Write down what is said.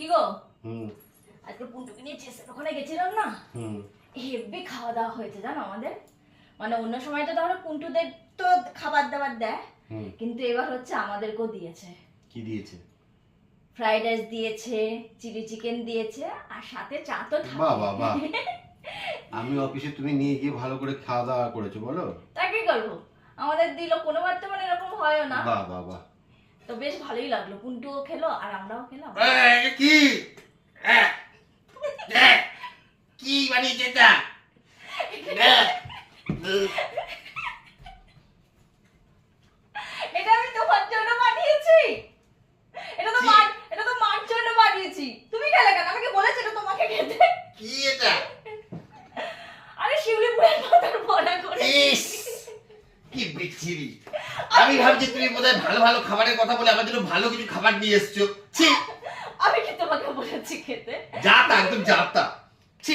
কি গো? আজকে পুন্টুকে নিয়ে চেষ্টার ওখানে গেছিলাম না, হেব্বি খাওয়া দাওয়া হয়েছে জানো আমাদের। মানে অন্য সময় তো তাহলে পুন্টুদের তো খাবার দাবার দেয়, কিন্তু এবার হচ্ছে আমাদেরকেও দিয়েছে। কি দিয়েছে? ফ্রাইড রাইস দিয়েছে, চিলি চিকেন দিয়েছে, আর সাথে চা তো বাহ বাহ বাহ। থাকে। আমি অফিসে তুমি নিয়ে গিয়ে ভালো করে খাওয়া দাওয়া করেছো বলো। তা কি করবো, আমাদের দিল, কোনোবার তো মানে এরকম হয়ও না। বাহ বাহ বাহ। তো বেশ ভালোই লাগলো, পুন্টুও খেলো আর আমরাও খেলাম। কি কি বানিয়েছে এটা? এটা আমি তোমার জন্য বানিয়েছি। এটা তো মার জন্য বানিয়েছি। তুমি খেলে কেন? আমাকে বলেছে এটা তোমাকে খেতে। কি এটা? আরে শিউলি ফুলের পাতার বড়া করে। ইস কি বিচ্ছিরি। আমি ভাবছি তুমি বোধহয় ভালো ভালো খাবারের কথা বলে আমার জন্য ভালো কিছু খাবার নিয়ে এসছো। ছি, আমি কি তোমাকে বলেছি খেতে? যা তা একদম যা তা।